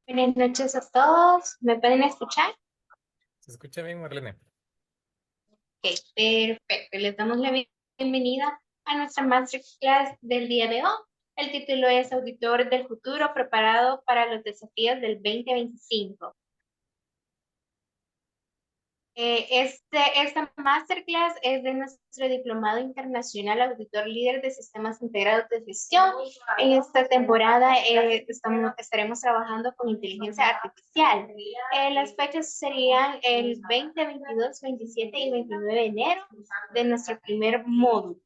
Buenas noches a todos. ¿Me pueden escuchar? ¿Se escucha bien, Marlene? Ok, perfecto. Les damos la bienvenida a nuestra masterclass del día de hoy. El título es Auditor del Futuro preparado para los desafíos del 2025. Esta masterclass es de nuestro diplomado internacional auditor líder de sistemas integrados de gestión. En esta temporada estaremos trabajando con inteligencia artificial. Las fechas serían el 20, 22, 27 y 29 de enero de nuestro primer módulo.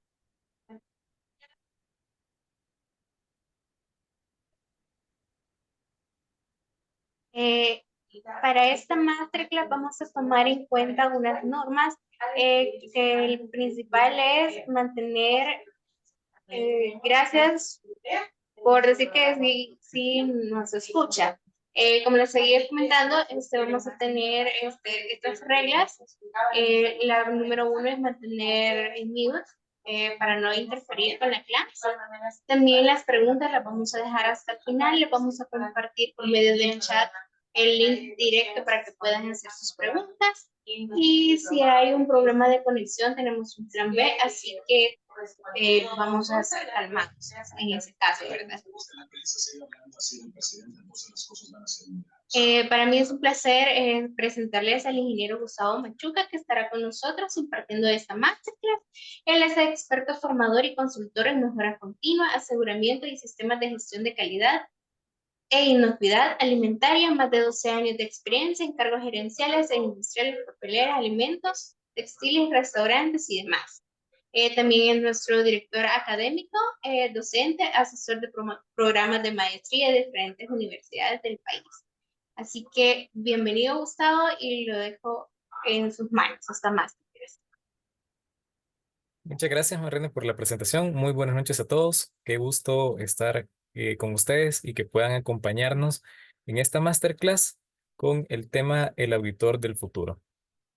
Eh, para esta masterclass vamos a tomar en cuenta algunas normas. Que el principal es mantener, gracias por decir que sí nos escucha. Como les seguía comentando, vamos a tener estas reglas. La número uno es mantener en mute para no interferir con la clase. También las preguntas las vamos a dejar hasta el final. Les vamos a compartir por medio del chat el link directo para que puedan hacer sus preguntas. Y si hay un problema de conexión, tenemos un plan B, así que vamos a ser calmados en ese caso, ¿verdad? Para mí es un placer presentarles al ingeniero Gustavo Machuca, que estará con nosotros impartiendo esta masterclass. Él es experto formador y consultor en mejora continua, aseguramiento y sistemas de gestión de calidad e inocuidad alimentaria, más de 12 años de experiencia en cargos gerenciales en industriales, papeleras, alimentos, textiles, restaurantes y demás. También es nuestro director académico, docente, asesor de programas de maestría de diferentes universidades del país. Así que bienvenido, Gustavo, y lo dejo en sus manos. Hasta más. Muchas gracias, Marlene, por la presentación. Muy buenas noches a todos. Qué gusto estar con ustedes y que puedan acompañarnos en esta masterclass con el tema El auditor del futuro.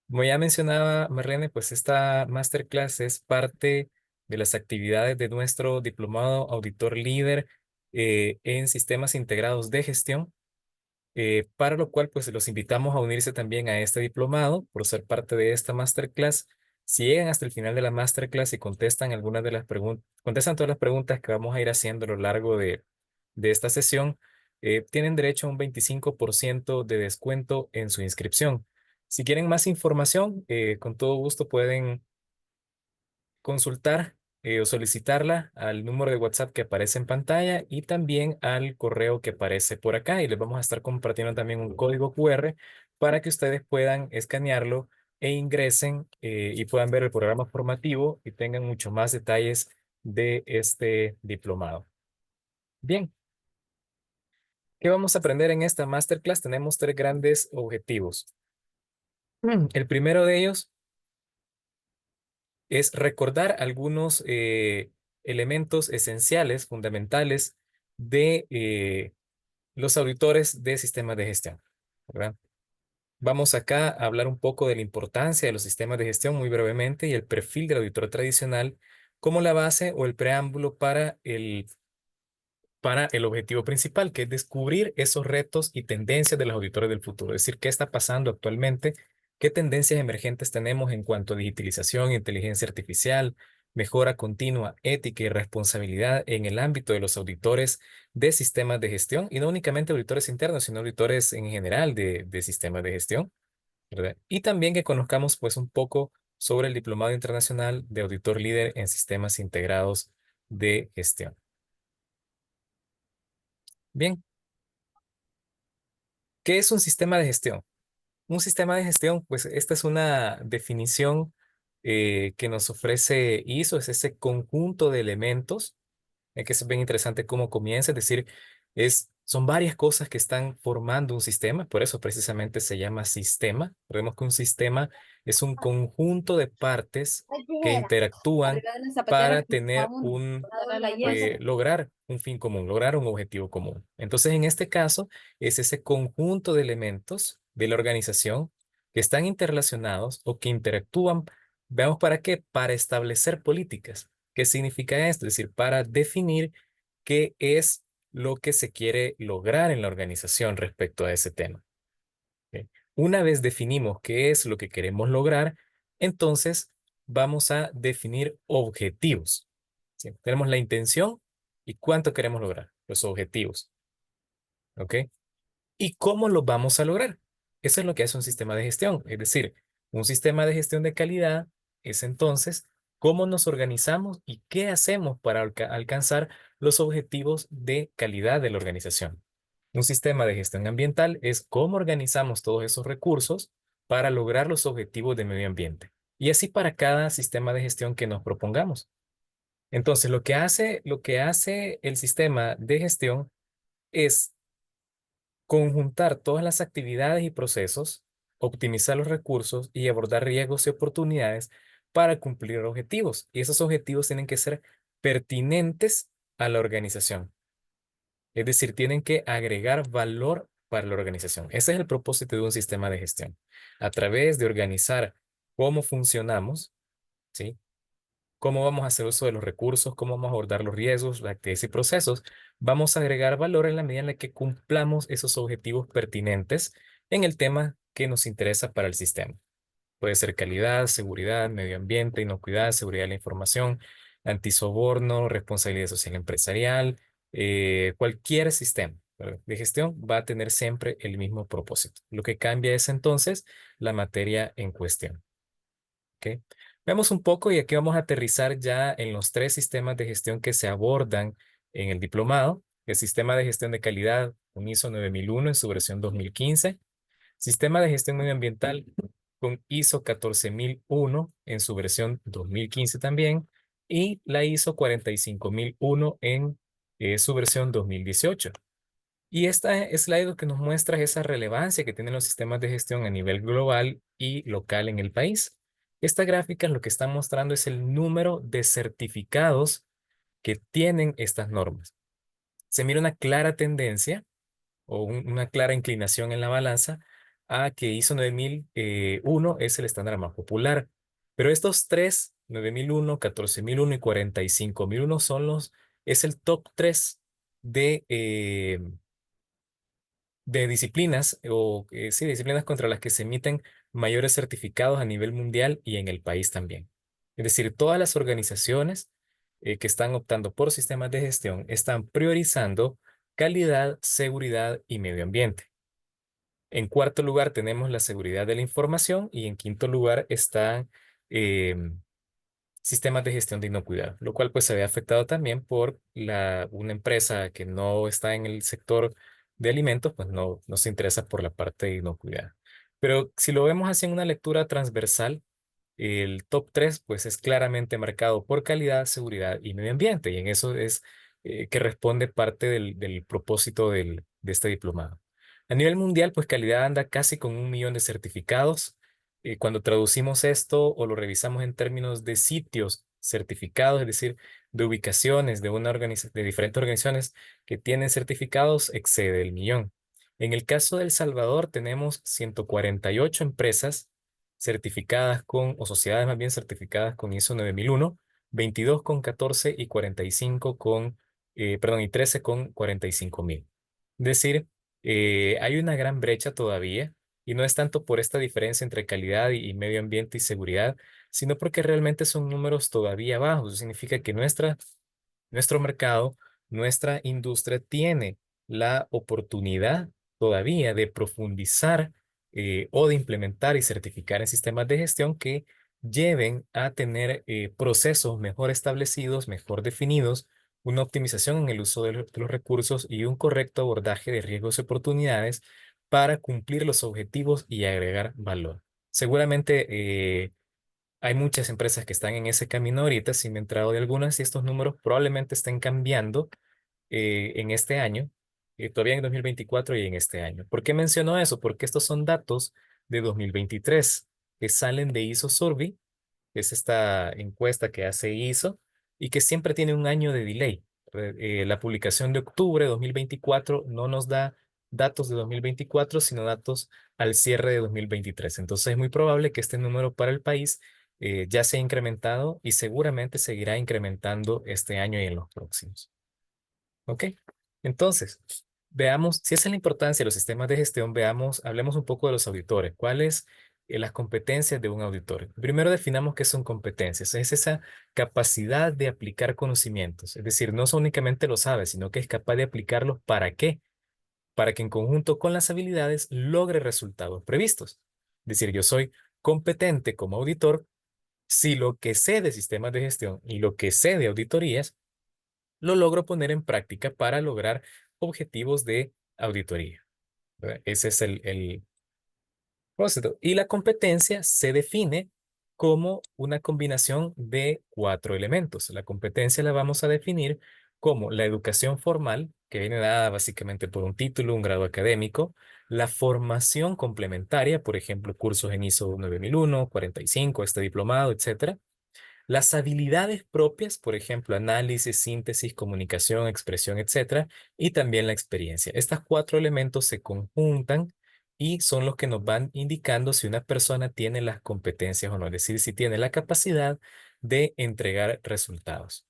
Como ya mencionaba Marlene, pues esta masterclass es parte de las actividades de nuestro diplomado auditor líder en sistemas integrados de gestión, para lo cual pues los invitamos a unirse también a este diplomado por ser parte de esta masterclass. Si llegan hasta el final de la masterclass y contestan algunas de las preguntas, contestan todas las preguntas que vamos a ir haciendo a lo largo de esta sesión, tienen derecho a un 25% de descuento en su inscripción. Si quieren más información, con todo gusto pueden consultar o solicitarla al número de WhatsApp que aparece en pantalla y también al correo que aparece por acá. Y les vamos a estar compartiendo también un código QR para que ustedes puedan escanearlo e ingresen y puedan ver el programa formativo y tengan mucho más detalles de este diplomado. Bien, ¿qué vamos a aprender en esta masterclass? Tenemos tres grandes objetivos. El primero de ellos es recordar algunos elementos esenciales, fundamentales de los auditores de sistemas de gestión, ¿verdad? Vamos acá a hablar un poco de la importancia de los sistemas de gestión muy brevemente y el perfil del auditor tradicional como la base o el preámbulo para el objetivo principal, que es descubrir esos retos y tendencias de los auditores del futuro. Es decir, qué está pasando actualmente, qué tendencias emergentes tenemos en cuanto a digitalización, inteligencia artificial, mejora continua, ética y responsabilidad en el ámbito de los auditores de sistemas de gestión, y no únicamente auditores internos, sino auditores en general de sistemas de gestión, ¿verdad? Y también que conozcamos pues un poco sobre el Diplomado Internacional de Auditor Líder en Sistemas Integrados de Gestión. Bien, ¿qué es un sistema de gestión? Un sistema de gestión, pues esta es una definición que nos ofrece ISO, es ese conjunto de elementos, que es bien interesante cómo comienza, es decir, son varias cosas que están formando un sistema, por eso precisamente se llama sistema. Recordemos que un sistema es un conjunto de partes que interactúan Arriba de las zapateras para que tener usábamos para la yeso. lograr un fin común, lograr un objetivo común. Entonces, en este caso, es ese conjunto de elementos de la organización que están interrelacionados o que interactúan. Veamos para qué, para establecer políticas. ¿Qué significa esto? Es decir, para definir qué es lo que se quiere lograr en la organización respecto a ese tema. ¿Ok? Una vez definimos qué es lo que queremos lograr, entonces vamos a definir objetivos. ¿Sí? Tenemos la intención y cuánto queremos lograr, los objetivos. ¿Ok? ¿Y cómo lo vamos a lograr? Eso es lo que hace un sistema de gestión. Es decir, un sistema de gestión de calidad es entonces cómo nos organizamos y qué hacemos para alcanzar los objetivos de calidad de la organización. Un sistema de gestión ambiental es cómo organizamos todos esos recursos para lograr los objetivos de medio ambiente. Y así para cada sistema de gestión que nos propongamos. Entonces, lo que hace el sistema de gestión es conjuntar todas las actividades y procesos, optimizar los recursos y abordar riesgos y oportunidades para cumplir objetivos. Y esos objetivos tienen que ser pertinentes a la organización. Es decir, tienen que agregar valor para la organización. Ese es el propósito de un sistema de gestión. A través de organizar cómo funcionamos, ¿sí? Cómo vamos a hacer uso de los recursos, cómo vamos a abordar los riesgos, las actividades y procesos, vamos a agregar valor en la medida en la que cumplamos esos objetivos pertinentes en el tema que nos interesa para el sistema. Puede ser calidad, seguridad, medio ambiente, inocuidad, seguridad de la información, antisoborno, responsabilidad social empresarial, cualquier sistema, ¿verdad?, de gestión va a tener siempre el mismo propósito. Lo que cambia es entonces la materia en cuestión. ¿Ok? Veamos un poco y aquí vamos a aterrizar ya en los tres sistemas de gestión que se abordan en el diplomado. El sistema de gestión de calidad, un ISO 9001 en su versión 2015. Sistema de gestión medioambiental con ISO 14001 en su versión 2015 también. Y la ISO 45001 en su versión 2018. Y esta slide que nos muestra esa relevancia que tienen los sistemas de gestión a nivel global y local en el país. Esta gráfica lo que está mostrando es el número de certificados que tienen estas normas. Se mira una clara tendencia o una clara inclinación en la balanza a que ISO 9001 es el estándar más popular. Pero estos tres, 9001, 14001 y 45001 es el top 3 de disciplinas sí, disciplinas contra las que se emiten mayores certificados a nivel mundial y en el país también. Es decir, todas las organizaciones que están optando por sistemas de gestión están priorizando calidad, seguridad y medio ambiente. En cuarto lugar tenemos la seguridad de la información y en quinto lugar están sistemas de gestión de inocuidad, lo cual pues se ve afectado también por una empresa que no está en el sector de alimentos, pues no se interesa por la parte de inocuidad. Pero si lo vemos así en una lectura transversal, el top 3 pues es claramente marcado por calidad, seguridad y medio ambiente, y en eso es que responde parte del propósito de este diplomado. A nivel mundial, pues calidad anda casi con 1 millón de certificados. Cuando traducimos esto o lo revisamos en términos de sitios certificados, es decir, de ubicaciones de diferentes organizaciones que tienen certificados, excede el 1 millón. En el caso de El Salvador, tenemos 148 empresas certificadas o sociedades más bien certificadas con ISO 9001, 22 con 14 y 45 y 13 con 45.000. Es decir, hay una gran brecha todavía y no es tanto por esta diferencia entre calidad y medio ambiente y seguridad, sino porque realmente son números todavía bajos. Eso significa que nuestro mercado, nuestra industria tiene la oportunidad todavía de profundizar o de implementar y certificar en sistemas de gestión que lleven a tener procesos mejor establecidos, mejor definidos, una optimización en el uso de los recursos y un correcto abordaje de riesgos y oportunidades para cumplir los objetivos y agregar valor. Seguramente hay muchas empresas que están en ese camino ahorita, si me he enterado de algunas, y estos números probablemente estén cambiando en este año, todavía en 2024 y en este año. ¿Por qué menciono eso? Porque estos son datos de 2023 que salen de ISO Survey, que es esta encuesta que hace ISO y que siempre tiene un año de delay. La publicación de octubre de 2024 no nos da datos de 2024, sino datos al cierre de 2023. Entonces es muy probable que este número para el país ya se ha incrementado y seguramente seguirá incrementando este año y en los próximos. ¿Ok? Entonces, veamos, si esa es la importancia de los sistemas de gestión, hablemos un poco de los auditores. ¿Cuáles las competencias de un auditor? Primero definamos qué son competencias. Es esa capacidad de aplicar conocimientos. Es decir, no únicamente lo sabe, sino que es capaz de aplicarlos ¿para qué? Para que en conjunto con las habilidades logre resultados previstos. Es decir, yo soy competente como auditor si lo que sé de sistemas de gestión y lo que sé de auditorías lo logro poner en práctica para lograr objetivos de auditoría, ¿verdad? Ese es el propósito. Y la competencia se define como una combinación de 4 elementos. La competencia la vamos a definir como la educación formal, que viene dada básicamente por un título, un grado académico, la formación complementaria, por ejemplo, cursos en ISO 9001, 45, este diplomado, etcétera. Las habilidades propias, por ejemplo, análisis, síntesis, comunicación, expresión, etcétera, y también la experiencia. Estos 4 elementos se conjuntan y son los que nos van indicando si una persona tiene las competencias o no, es decir, si tiene la capacidad de entregar resultados.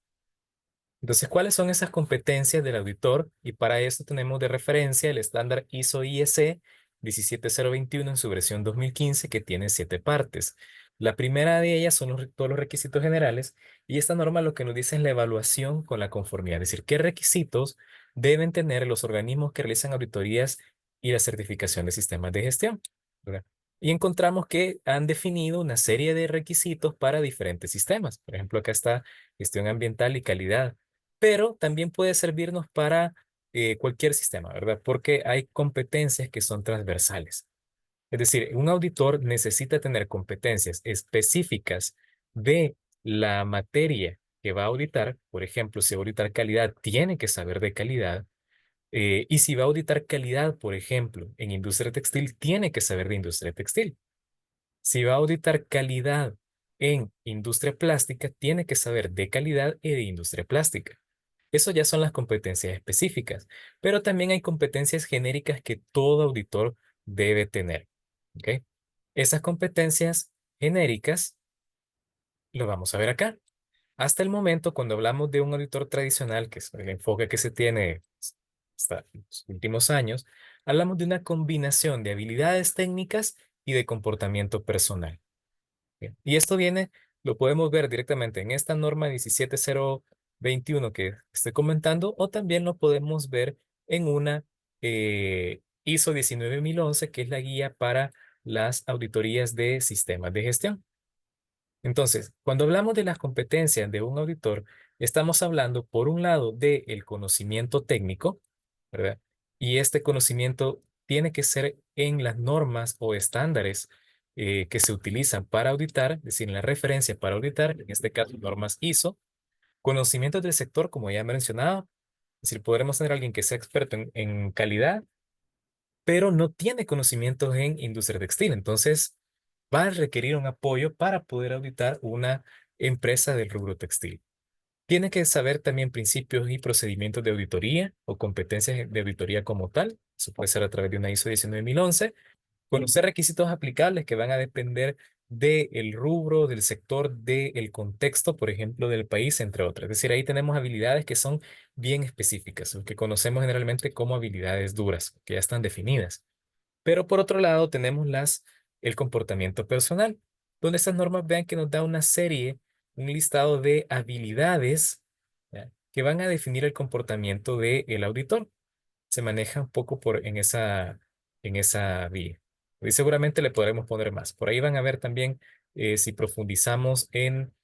Entonces, ¿cuáles son esas competencias del auditor? Y para eso tenemos de referencia el estándar ISO/IEC 17021 en su versión 2015, que tiene 7 partes. La primera de ellas son todos los requisitos generales, y esta norma lo que nos dice es la evaluación con la conformidad, es decir, qué requisitos deben tener los organismos que realizan auditorías y la certificación de sistemas de gestión, ¿verdad? Y encontramos que han definido una serie de requisitos para diferentes sistemas. Por ejemplo, acá está gestión ambiental y calidad, pero también puede servirnos para cualquier sistema, ¿verdad? Porque hay competencias que son transversales. Es decir, un auditor necesita tener competencias específicas de la materia que va a auditar. Por ejemplo, si va a auditar calidad, tiene que saber de calidad. Y si va a auditar calidad, por ejemplo, en industria textil, tiene que saber de industria textil. Si va a auditar calidad en industria plástica, tiene que saber de calidad y de industria plástica. Eso ya son las competencias específicas, pero también hay competencias genéricas que todo auditor debe tener. ¿Ok? Esas competencias genéricas lo vamos a ver acá. Hasta el momento, cuando hablamos de un auditor tradicional, que es el enfoque que se tiene hasta los últimos años, hablamos de una combinación de habilidades técnicas y de comportamiento personal. Bien. Y esto lo podemos ver directamente en esta norma 17021 que estoy comentando, o también lo podemos ver en una ISO 19011, que es la guía para las auditorías de sistemas de gestión. Entonces, cuando hablamos de las competencias de un auditor, estamos hablando, por un lado, del conocimiento técnico, ¿verdad? Y este conocimiento tiene que ser en las normas o estándares que se utilizan para auditar, es decir, en la referencia para auditar, en este caso, normas ISO. Conocimientos del sector, como ya he mencionado, es decir, podremos tener a alguien que sea experto en calidad, pero no tiene conocimientos en industria textil. Entonces, va a requerir un apoyo para poder auditar una empresa del rubro textil. Tiene que saber también principios y procedimientos de auditoría o competencias de auditoría como tal. Eso puede ser a través de una ISO 19011. Conocer requisitos aplicables que van a depender del rubro, del sector, del contexto, por ejemplo, del país, entre otras. Es decir, ahí tenemos habilidades que son bien específicas, lo que conocemos generalmente como habilidades duras, que ya están definidas. Pero por otro lado tenemos el comportamiento personal, donde estas normas vean que nos da un listado de habilidades, ¿ya?, que van a definir el comportamiento del auditor. Se maneja un poco en esa vía. Y seguramente le podremos poner más. Por ahí van a ver también, si profundizamos en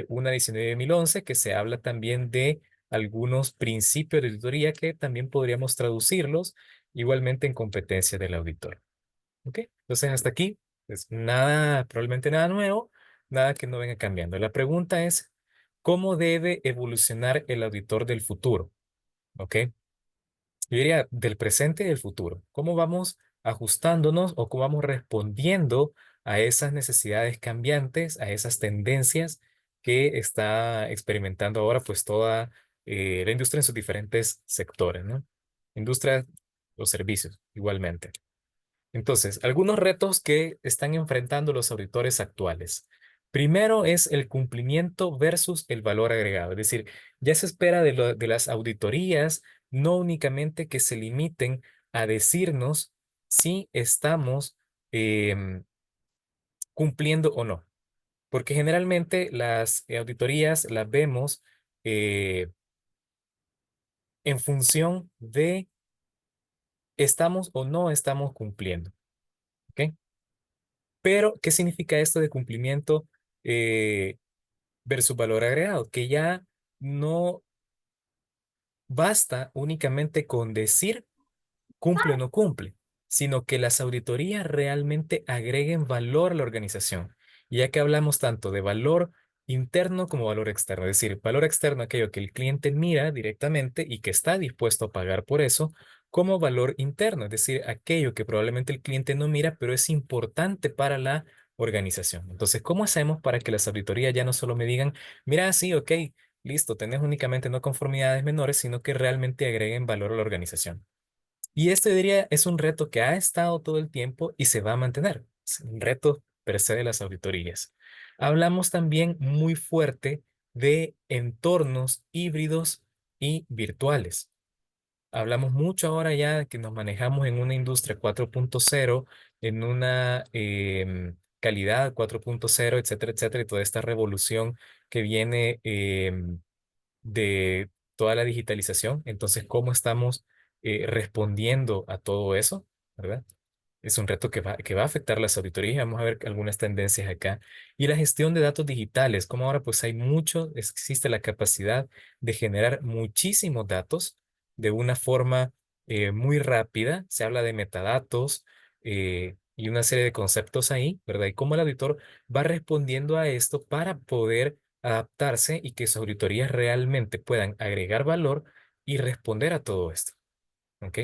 una 19011, que se habla también de algunos principios de auditoría que también podríamos traducirlos igualmente en competencia del auditor. ¿Ok? Entonces, hasta aquí, pues nada, probablemente nada nuevo, nada que no venga cambiando. La pregunta es, ¿cómo debe evolucionar el auditor del futuro? ¿Ok? Yo diría del presente y del futuro. ¿Cómo vamos ajustándonos o cómo vamos respondiendo a esas necesidades cambiantes, a esas tendencias que está experimentando ahora pues toda la industria en sus diferentes sectores, ¿no? Industria, los servicios, igualmente. Entonces, algunos retos que están enfrentando los auditores actuales. Primero es el cumplimiento versus el valor agregado. Es decir, ya se espera de las auditorías no únicamente que se limiten a decirnos si estamos cumpliendo o no, porque generalmente las auditorías las vemos eh, en función de estamos o no estamos cumpliendo, ¿ok? Pero, ¿qué significa esto de cumplimiento eh, versus valor agregado? Que ya no basta únicamente con decir cumple o no cumple, sino que las auditorías realmente agreguen valor a la organización. Y ya que hablamos tanto de valor interno como valor externo, es decir, valor externo, aquello que el cliente mira directamente y que está dispuesto a pagar por eso, como valor interno, es decir, aquello que probablemente el cliente no mira, pero es importante para la organización. Entonces, ¿cómo hacemos para que las auditorías ya no solo me digan, mira, sí, ok, listo, tenés únicamente no conformidades menores, sino que realmente agreguen valor a la organización? Y esto, yo diría, es un reto que ha estado todo el tiempo y se va a mantener. Es un reto per se de las auditorías. Hablamos también muy fuerte de entornos híbridos y virtuales. Hablamos mucho ahora ya que nos manejamos en una industria 4.0, en una calidad 4.0, etcétera, etcétera, y toda esta revolución que viene de toda la digitalización. Entonces, ¿cómo estamos respondiendo a todo eso? ¿Verdad? Es un reto que va a afectar las auditorías. Vamos a ver algunas tendencias acá. Y la gestión de datos digitales, como ahora pues hay mucho, existe la capacidad de generar muchísimos datos de una forma muy rápida. Se habla de metadatos y una serie de conceptos ahí, ¿verdad? Y cómo el auditor va respondiendo a esto para poder adaptarse y que sus auditorías realmente puedan agregar valor y responder a todo esto. ¿Ok?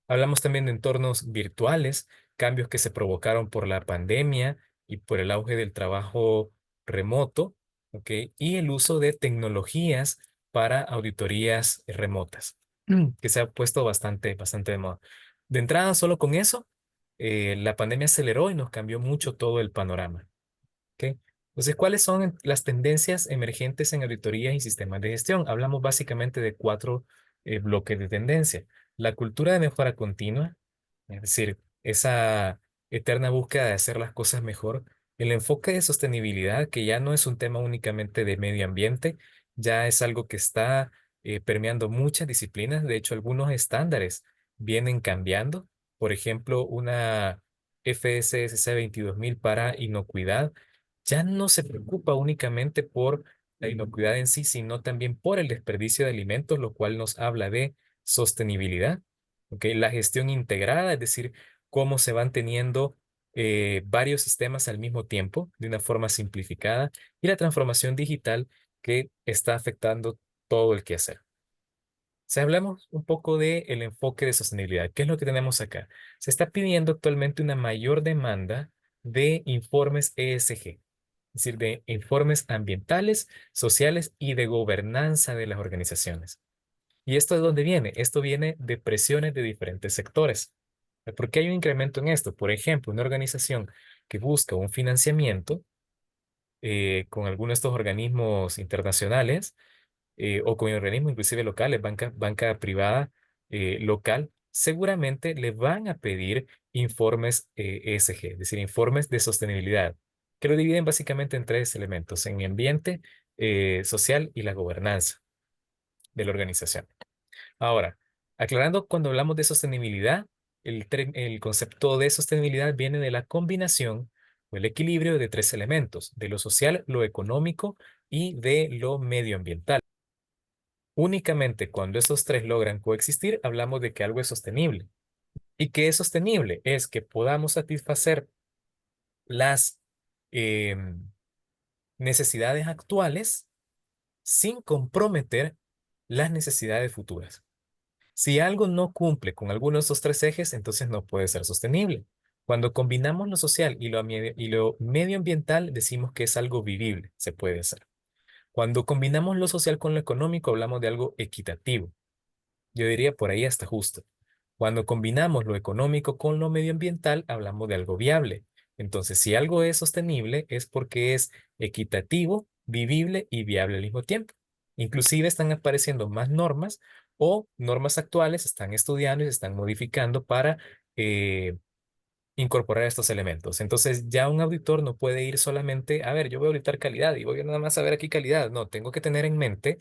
Hablamos también de entornos virtuales, cambios que se provocaron por la pandemia y por el auge del trabajo remoto, ¿ok? Y el uso de tecnologías para auditorías remotas, que se ha puesto bastante de moda. De entrada, solo con eso, la pandemia aceleró y nos cambió mucho todo el panorama. ¿Ok? Entonces, ¿cuáles son las tendencias emergentes en auditorías y sistemas de gestión? Hablamos básicamente de cuatro bloques de tendencia. La cultura de mejora continua, es decir, esa eterna búsqueda de hacer las cosas mejor. El enfoque de sostenibilidad, que ya no es un tema únicamente de medio ambiente, ya es algo que está permeando muchas disciplinas. De hecho, algunos estándares vienen cambiando. Por ejemplo, una FSSC 22000 para inocuidad ya no se preocupa únicamente por la inocuidad en sí, sino también por el desperdicio de alimentos, lo cual nos habla de sostenibilidad. ¿Ok? La gestión integrada, es decir, cómo se van teniendo varios sistemas al mismo tiempo de una forma simplificada, y la transformación digital que está afectando todo el quehacer. Si hablamos un poco del enfoque de sostenibilidad, ¿qué es lo que tenemos acá? Se está pidiendo actualmente una mayor demanda de informes ESG, es decir, de informes ambientales, sociales y de gobernanza de las organizaciones. ¿Y esto de dónde viene? Esto viene de presiones de diferentes sectores. ¿Por qué hay un incremento en esto? Por ejemplo, una organización que busca un financiamiento con alguno de estos organismos internacionales o con organismos inclusive locales, banca privada local, seguramente le van a pedir informes ESG, es decir, informes de sostenibilidad, que lo dividen básicamente en tres elementos: en el ambiente, social y la gobernanza de la organización. Ahora, aclarando, cuando hablamos de sostenibilidad, el concepto de sostenibilidad viene de la combinación o el equilibrio de tres elementos: de lo social, lo económico y de lo medioambiental. Únicamente cuando esos tres logran coexistir, hablamos de que algo es sostenible. ¿Y qué es sostenible? Es que podamos satisfacer las em, necesidades actuales sin comprometer las necesidades futuras. Si algo no cumple con alguno de esos tres ejes, entonces no puede ser sostenible. Cuando combinamos lo social y lo medioambiental, decimos que es algo vivible, se puede hacer. Cuando combinamos lo social con lo económico, hablamos de algo equitativo. Yo diría por ahí hasta justo. Cuando combinamos lo económico con lo medioambiental, hablamos de algo viable. Entonces, si algo es sostenible, es porque es equitativo, vivible y viable al mismo tiempo. Inclusive están apareciendo más normas o normas actuales se están estudiando y se están modificando para incorporar estos elementos. Entonces ya un auditor no puede ir solamente, a ver, yo voy a auditar calidad y voy a nada más a ver aquí calidad. No, tengo que tener en mente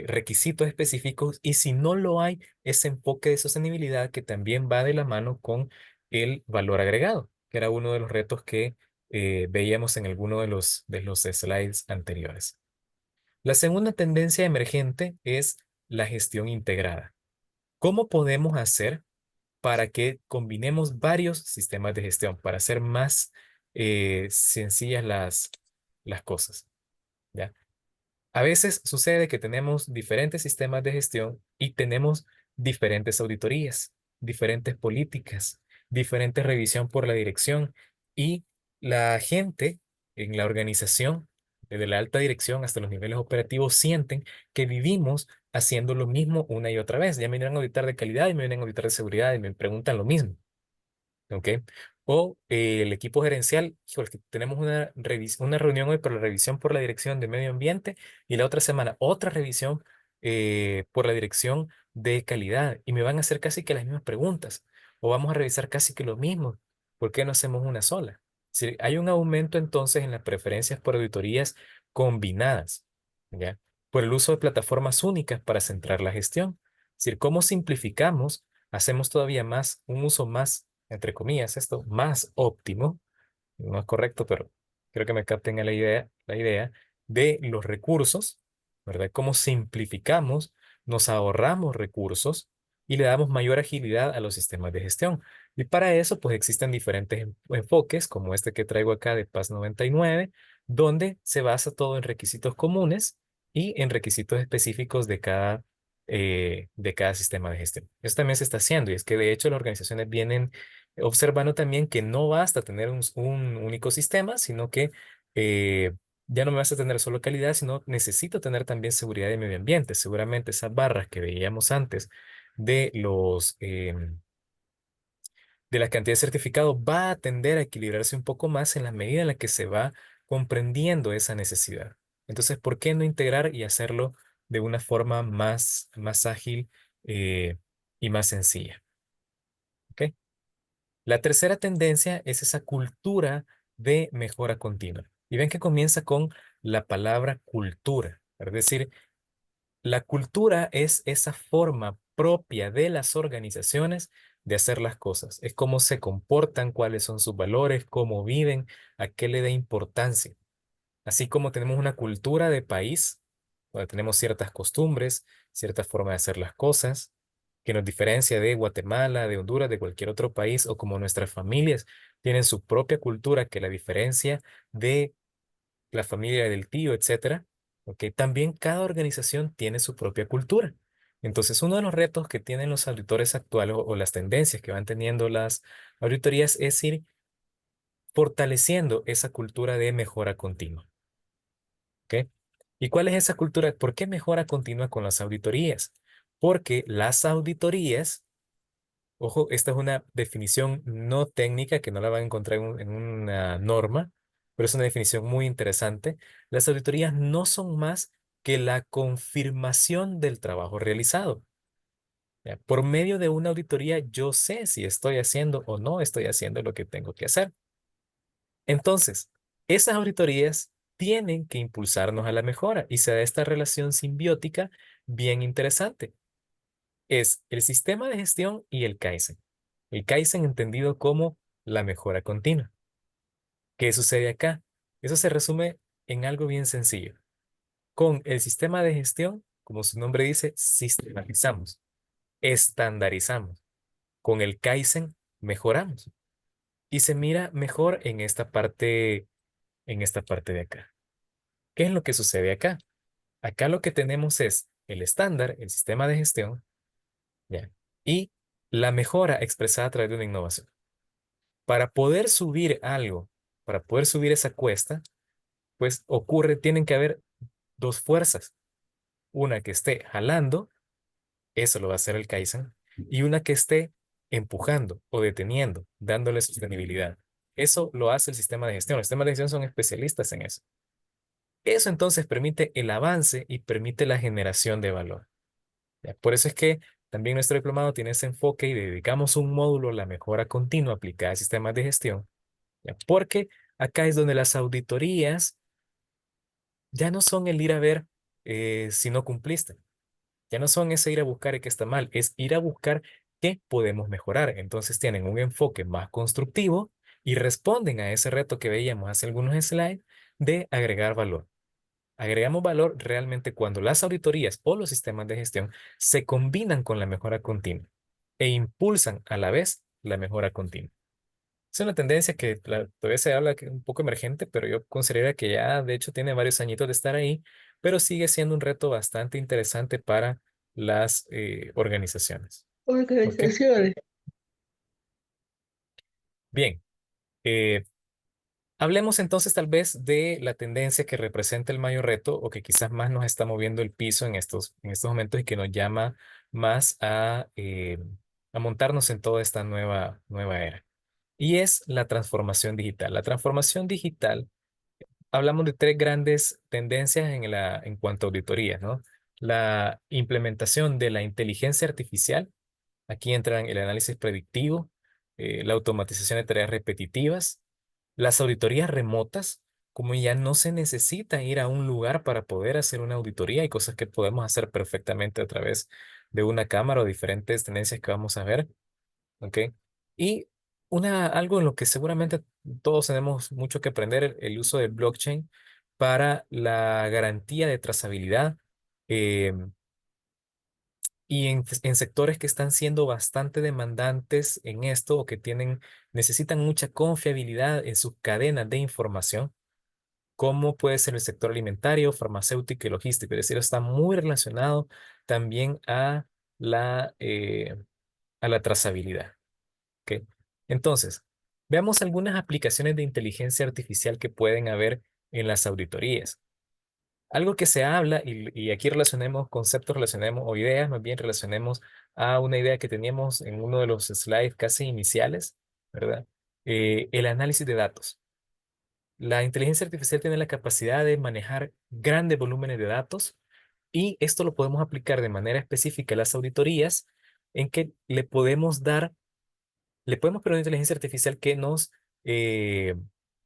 requisitos específicos y si no lo hay, ese enfoque de sostenibilidad que también va de la mano con el valor agregado, que era uno de los retos que veíamos en alguno de los slides anteriores. La segunda tendencia emergente es la gestión integrada. ¿Cómo podemos hacer para que combinemos varios sistemas de gestión para hacer más sencillas las cosas? ¿Ya? A veces sucede que tenemos diferentes sistemas de gestión y tenemos diferentes auditorías, diferentes políticas, diferente revisión por la dirección y la gente en la organización, desde la alta dirección hasta los niveles operativos, sienten que vivimos haciendo lo mismo una y otra vez. Ya me vienen a auditar de calidad y me vienen a auditar de seguridad y me preguntan lo mismo. ¿Ok? O el equipo gerencial, híjole, que tenemos una reunión hoy para la revisión por la dirección de medio ambiente y la otra semana otra revisión por la dirección de calidad y me van a hacer casi que las mismas preguntas o vamos a revisar casi que lo mismo. ¿Por qué no hacemos una sola? Si hay un aumento entonces en las preferencias por auditorías combinadas, ¿ya? Por el uso de plataformas únicas para centrar la gestión. Es decir, ¿cómo simplificamos? Hacemos todavía más, un uso más entre comillas, esto más óptimo, no es correcto, pero creo que me capten a la idea de los recursos, ¿verdad? Cómo simplificamos, nos ahorramos recursos y le damos mayor agilidad a los sistemas de gestión. Y para eso, pues existen diferentes enfoques, como este que traigo acá de PAS 99, donde se basa todo en requisitos comunes y en requisitos específicos de cada sistema de gestión. Eso también se está haciendo y es que de hecho las organizaciones vienen observando también que no basta tener un único sistema, sino que eh, ya no me basta tener solo calidad, sino necesito tener también seguridad de medio ambiente. Seguramente esas barras que veíamos antes de de la cantidad de certificado va a tender a equilibrarse un poco más en la medida en la que se va comprendiendo esa necesidad. Entonces, ¿por qué no integrar y hacerlo de una forma más ágil eh, y más sencilla? ¿Ok? La tercera tendencia es esa cultura de mejora continua. Y ven que comienza con la palabra cultura. Es decir, la cultura es esa forma propia de las organizaciones de hacer las cosas. Es cómo se comportan, cuáles son sus valores, cómo viven, a qué le da importancia. Así como tenemos una cultura de país, donde tenemos ciertas costumbres, cierta forma de hacer las cosas, que nos diferencia de Guatemala, de Honduras, de cualquier otro país, o como nuestras familias tienen su propia cultura que la diferencia de la familia del tío, etcétera. Ok, también cada organización tiene su propia cultura. Entonces, uno de los retos que tienen los auditores actuales o las tendencias que van teniendo las auditorías es ir fortaleciendo esa cultura de mejora continua. ¿Ok? ¿Y cuál es esa cultura? ¿Por qué mejora continua con las auditorías? Porque las auditorías, ojo, esta es una definición no técnica que no la van a encontrar en una norma, pero es una definición muy interesante. Las auditorías no son más que la confirmación del trabajo realizado. ¿Ya? Por medio de una auditoría, yo sé si estoy haciendo o no estoy haciendo lo que tengo que hacer. Entonces, esas auditorías tienen que impulsarnos a la mejora y se da esta relación simbiótica bien interesante. Es el sistema de gestión y el Kaizen. El Kaizen entendido como la mejora continua. ¿Qué sucede acá? Eso se resume en algo bien sencillo. Con el sistema de gestión, como su nombre dice, sistematizamos, estandarizamos. Con el Kaizen mejoramos y se mira mejor en esta parte de acá. ¿Qué es lo que sucede acá? Acá lo que tenemos es el estándar, el sistema de gestión, ¿ya? Y la mejora expresada a través de una innovación. Para poder subir algo, para poder subir esa cuesta, pues tienen que haber dos fuerzas. Una que esté jalando, eso lo va a hacer el Kaizen, y una que esté empujando o deteniendo, dándole sostenibilidad. Eso lo hace el sistema de gestión. Los sistemas de gestión son especialistas en eso. Eso entonces permite el avance y permite la generación de valor. ¿ya? Por eso es que también nuestro diplomado tiene ese enfoque y dedicamos un módulo a la mejora continua aplicada a sistemas de gestión, ¿ya? Porque acá es donde las auditorías ya no son el ir a ver si no cumpliste. Ya no son ese ir a buscar el que está mal, es ir a buscar qué podemos mejorar. Entonces tienen un enfoque más constructivo y responden a ese reto que veíamos hace algunos slides de agregar valor. Agregamos valor realmente cuando las auditorías o los sistemas de gestión se combinan con la mejora continua e impulsan a la vez la mejora continua. Es una tendencia que todavía se habla que es un poco emergente, pero yo considero que ya de hecho tiene varios añitos de estar ahí, pero sigue siendo un reto bastante interesante para las organizaciones. ¿Ok? Organizaciones. Bien, eh, hablemos entonces tal vez de la tendencia que representa el mayor reto o que quizás más nos está moviendo el piso en estos momentos y que nos llama más a montarnos en toda esta nueva era. Y es la transformación digital. La transformación digital, hablamos de tres grandes tendencias en cuanto a auditoría, ¿no? La implementación de la inteligencia artificial, aquí entran el análisis predictivo, la automatización de tareas repetitivas, las auditorías remotas, como ya no se necesita ir a un lugar para poder hacer una auditoría, hay cosas que podemos hacer perfectamente a través de una cámara o diferentes tendencias que vamos a ver. ¿Ok? Y algo en lo que seguramente todos tenemos mucho que aprender, el uso del blockchain para la garantía de trazabilidad eh, y en sectores que están siendo bastante demandantes en esto o que necesitan mucha confiabilidad en sus cadenas de información, como puede ser el sector alimentario, farmacéutico y logístico. Es decir, está muy relacionado también a la trazabilidad. ¿Ok? Entonces, veamos algunas aplicaciones de inteligencia artificial que pueden haber en las auditorías. Algo que se habla, y aquí relacionemos conceptos, relacionemos, o ideas, más bien relacionemos a una idea que teníamos en uno de los slides casi iniciales, ¿verdad? El análisis de datos. La inteligencia artificial tiene la capacidad de manejar grandes volúmenes de datos y esto lo podemos aplicar de manera específica a las auditorías en que le podemos pedir a una inteligencia artificial que nos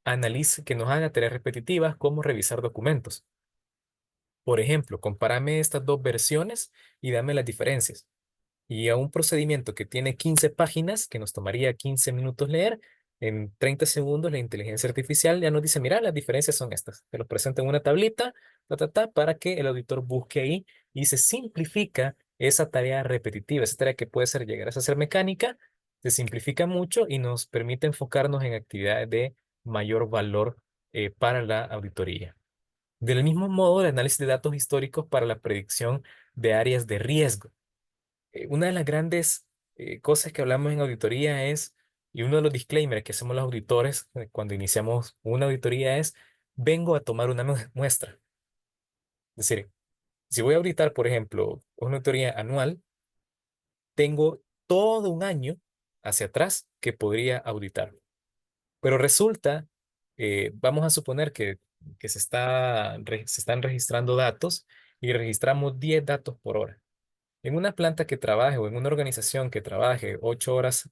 analice, que nos haga tareas repetitivas como revisar documentos. Por ejemplo, compárame estas dos versiones y dame las diferencias. Y a un procedimiento que tiene 15 páginas, que nos tomaría 15 minutos leer, en 30 segundos la inteligencia artificial ya nos dice, mira, las diferencias son estas. Te lo presenta en una tablita, para que el auditor busque ahí y se simplifica esa tarea repetitiva, esa tarea que puede ser llegar a ser mecánica, se simplifica mucho y nos permite enfocarnos en actividades de mayor valor para la auditoría. Del mismo modo, el análisis de datos históricos para la predicción de áreas de riesgo. Una de las grandes cosas que hablamos en auditoría es, y uno de los disclaimers que hacemos los auditores cuando iniciamos una auditoría es, vengo a tomar una muestra. Es decir, si voy a auditar, por ejemplo, una auditoría anual, tengo todo un año hacia atrás que podría auditar. Pero resulta, vamos a suponer que se están registrando datos y registramos 10 datos por hora. En una planta que trabaje o en una organización que trabaje 8 horas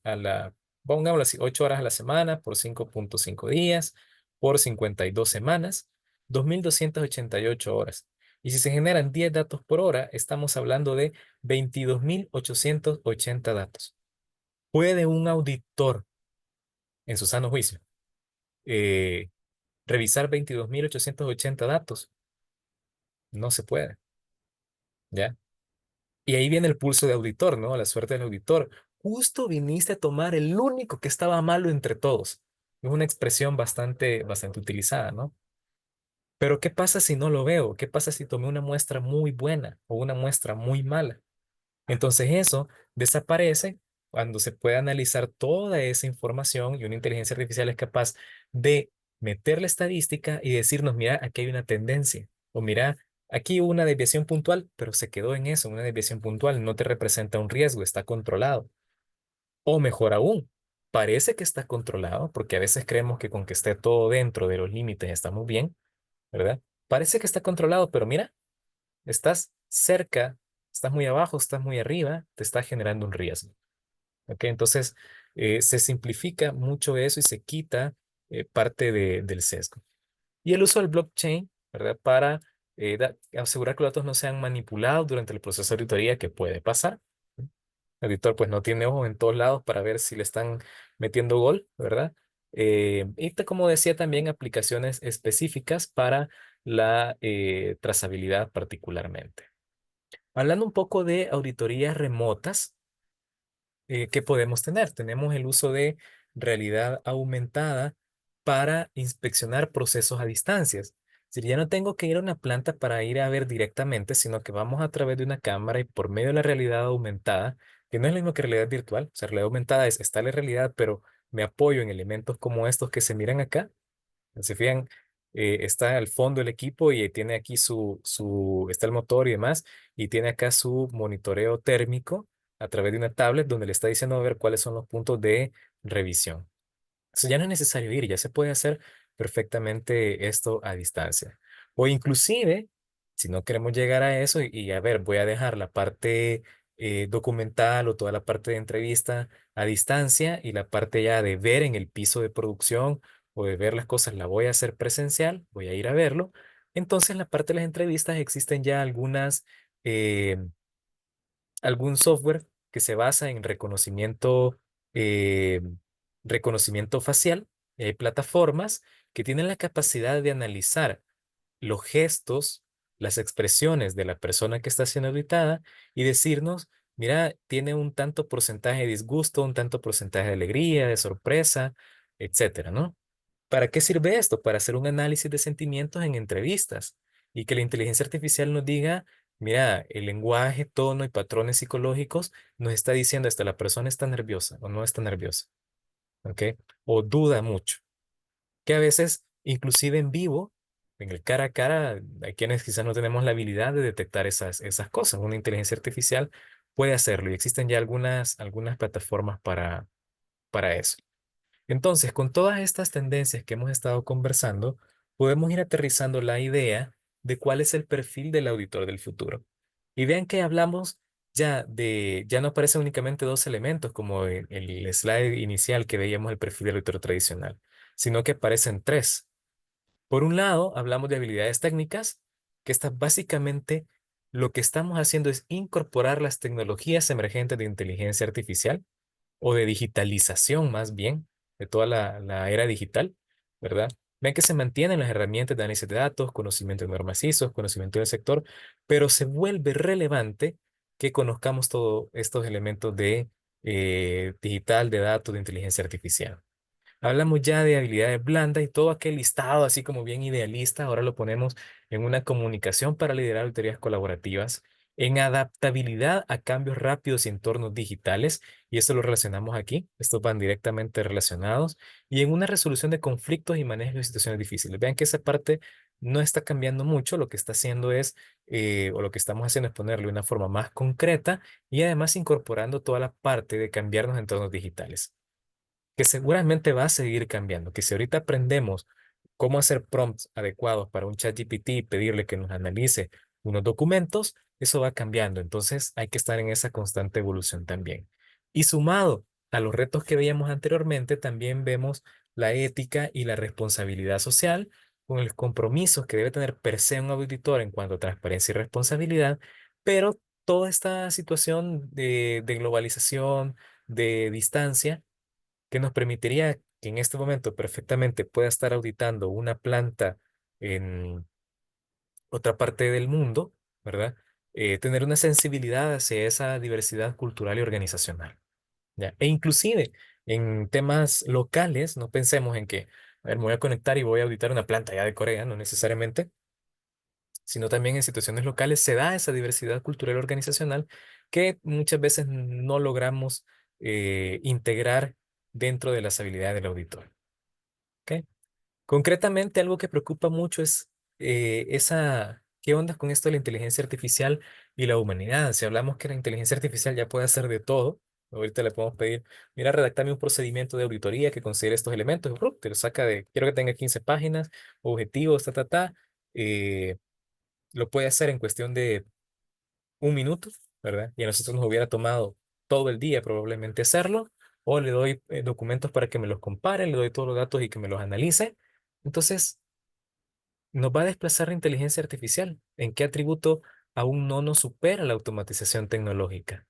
pongámoslo así, 8 horas a la semana por 5.5 días, por 52 semanas, 2.288 horas. Y si se generan 10 datos por hora, estamos hablando de 22.880 datos. ¿Puede un auditor, en su sano juicio, eh, revisar 22.880 datos? No se puede, ¿ya? Y ahí viene el pulso de auditor, ¿no? La suerte del auditor. Justo viniste a tomar el único que estaba malo entre todos. Es una expresión bastante utilizada, ¿no? Pero ¿qué pasa si no lo veo? ¿Qué pasa si tomé una muestra muy buena o una muestra muy mala? Entonces eso desaparece cuando se puede analizar toda esa información y una inteligencia artificial es capaz de meter la estadística y decirnos, mira, aquí hay una tendencia. O mira, aquí hubo una desviación puntual, pero se quedó en eso, una desviación puntual no te representa un riesgo, está controlado. O mejor aún, parece que está controlado, porque a veces creemos que con que esté todo dentro de los límites estamos bien, ¿verdad? Parece que está controlado, pero mira, estás cerca, estás muy abajo, estás muy arriba, te está generando un riesgo. ¿Ok? Entonces, se simplifica mucho eso y se quita parte del sesgo. Y el uso del blockchain, ¿verdad? Para asegurar que los datos no sean manipulados durante el proceso de auditoría que puede pasar. El auditor pues no tiene ojos en todos lados para ver si le están metiendo gol, ¿verdad? Como decía también, aplicaciones específicas para la trazabilidad particularmente. Hablando un poco de auditorías remotas, ¿qué podemos tener? Tenemos el uso de realidad aumentada para inspeccionar procesos a distancias. Es decir, ya no tengo que ir a una planta para ir a ver directamente, sino que vamos a través de una cámara y por medio de la realidad aumentada, que no es lo mismo que realidad virtual. O sea, realidad aumentada es está la realidad, pero me apoyo en elementos como estos que se miran acá. Se fijan, está al fondo el equipo y tiene aquí está el motor y demás, y tiene acá su monitoreo térmico a través de una tablet donde le está diciendo a ver cuáles son los puntos de revisión. Eso ya no es necesario ir, ya se puede hacer perfectamente esto a distancia. O inclusive, si no queremos llegar a eso y a ver, voy a dejar la parte documental o toda la parte de entrevista a distancia y la parte ya de ver en el piso de producción o de ver las cosas la voy a hacer presencial, voy a ir a verlo. Entonces, en la parte de las entrevistas existen ya eh, algún software que se basa en eh, reconocimiento facial. Hay plataformas que tienen la capacidad de analizar los gestos, las expresiones de la persona que está siendo auditada y decirnos, mira, tiene un tanto porcentaje de disgusto, un tanto porcentaje de alegría, de sorpresa, etcétera, ¿no? ¿Para qué sirve esto? Para hacer un análisis de sentimientos en entrevistas y que la inteligencia artificial nos diga, mira, el lenguaje, tono y patrones psicológicos nos está diciendo esto, la persona está nerviosa o no está nerviosa, ¿ok? O duda mucho, que a veces, inclusive en vivo, en el cara a cara, hay quienes quizás no tenemos la habilidad de detectar esas cosas. Una inteligencia artificial puede hacerlo y existen ya algunas plataformas para eso. Entonces, con todas estas tendencias que hemos estado conversando, podemos ir aterrizando la idea de cuál es el perfil del auditor del futuro. Y vean que hablamos ya no aparecen únicamente dos elementos como el slide inicial que veíamos el perfil del auditor tradicional, sino que aparecen tres. Por un lado, hablamos de habilidades técnicas, que está básicamente lo que estamos haciendo es incorporar las tecnologías emergentes de inteligencia artificial o de digitalización más bien, de toda la era digital, ¿verdad? Ven que se mantienen las herramientas de análisis de datos, conocimiento de normas ISO, conocimiento del sector, pero se vuelve relevante que conozcamos todos estos elementos de digital, de datos, de inteligencia artificial. Hablamos ya de habilidades blandas y todo aquel listado así como bien idealista, ahora lo ponemos en una comunicación para liderar auditorías colaborativas, en adaptabilidad a cambios rápidos y entornos digitales, y esto lo relacionamos aquí, estos van directamente relacionados, y en una resolución de conflictos y manejo de situaciones difíciles. Vean que esa parte no está cambiando mucho, lo que está haciendo es, o lo que estamos haciendo es ponerle una forma más concreta y además incorporando toda la parte de cambiarnos en entornos digitales que seguramente va a seguir cambiando, que si ahorita aprendemos cómo hacer prompts adecuados para un ChatGPT y pedirle que nos analice unos documentos, eso va cambiando. Entonces hay que estar en esa constante evolución también. Y sumado a los retos que veíamos anteriormente, también vemos la ética y la responsabilidad social con los compromisos que debe tener per se un auditor en cuanto a transparencia y responsabilidad, pero toda esta situación de globalización, de distancia, que nos permitiría que en este momento perfectamente pueda estar auditando una planta en otra parte del mundo, ¿verdad? Tener una sensibilidad hacia esa diversidad cultural y organizacional, ¿ya? E inclusive en temas locales, no pensemos en que, a ver, me voy a conectar y voy a auditar una planta ya de Corea, no necesariamente, sino también en situaciones locales se da esa diversidad cultural y organizacional que muchas veces no logramos integrar dentro de las habilidades del auditor. ¿Ok? Concretamente, algo que preocupa mucho es ¿qué onda con esto de la inteligencia artificial y la humanidad? Si hablamos que la inteligencia artificial ya puede hacer de todo, ahorita le podemos pedir, mira, redactame un procedimiento de auditoría que considere estos elementos, y te lo saca quiero que tenga 15 páginas, objetivos, eh, lo puede hacer en cuestión de un minuto, ¿verdad? Y a nosotros nos hubiera tomado todo el día probablemente hacerlo, o le doy documentos para que me los compare, le doy todos los datos y que me los analice. Entonces, nos va a desplazar la inteligencia artificial. ¿En qué atributo aún no nos supera la automatización tecnológica?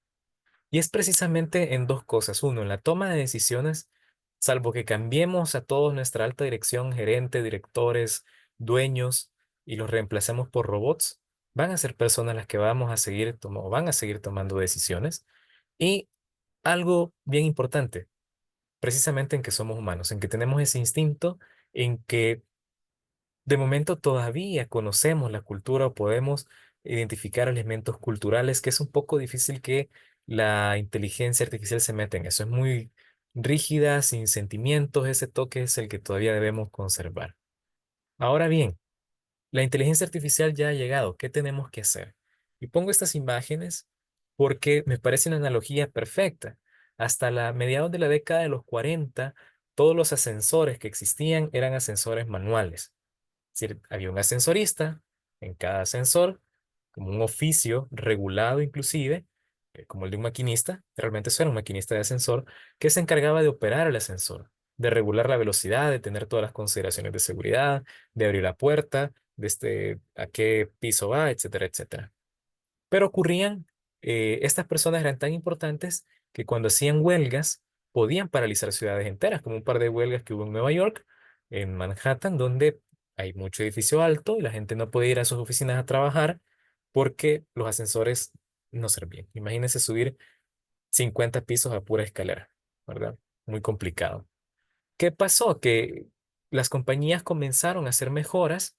Y es precisamente en dos cosas. Uno, en la toma de decisiones, salvo que cambiemos a todos nuestra alta dirección, gerente, directores, dueños, y los reemplacemos por robots, van a ser personas las que vamos a seguir van a seguir tomando decisiones. Y algo bien importante, precisamente en que somos humanos, en que tenemos ese instinto, en que de momento todavía conocemos la cultura o podemos identificar elementos culturales, que es un poco difícil que la inteligencia artificial se meta en eso. Es muy rígida, sin sentimientos, ese toque es el que todavía debemos conservar. Ahora bien, la inteligencia artificial ya ha llegado. ¿Qué tenemos que hacer? Y pongo estas imágenes porque me parece una analogía perfecta. Hasta la mediados de la década de los 40, todos los ascensores que existían eran ascensores manuales. Es decir, había un ascensorista en cada ascensor, como un oficio regulado inclusive, como el de un maquinista, realmente eso era un maquinista de ascensor, que se encargaba de operar el ascensor, de regular la velocidad, de tener todas las consideraciones de seguridad, de abrir la puerta, de a qué piso va, etcétera, etcétera. Pero estas personas eran tan importantes que cuando hacían huelgas podían paralizar ciudades enteras, como un par de huelgas que hubo en Nueva York, en Manhattan, donde hay mucho edificio alto y la gente no puede ir a sus oficinas a trabajar porque los ascensores no servían. Imagínense subir 50 pisos a pura escalera, ¿verdad? Muy complicado. ¿Qué pasó? Que las compañías comenzaron a hacer mejoras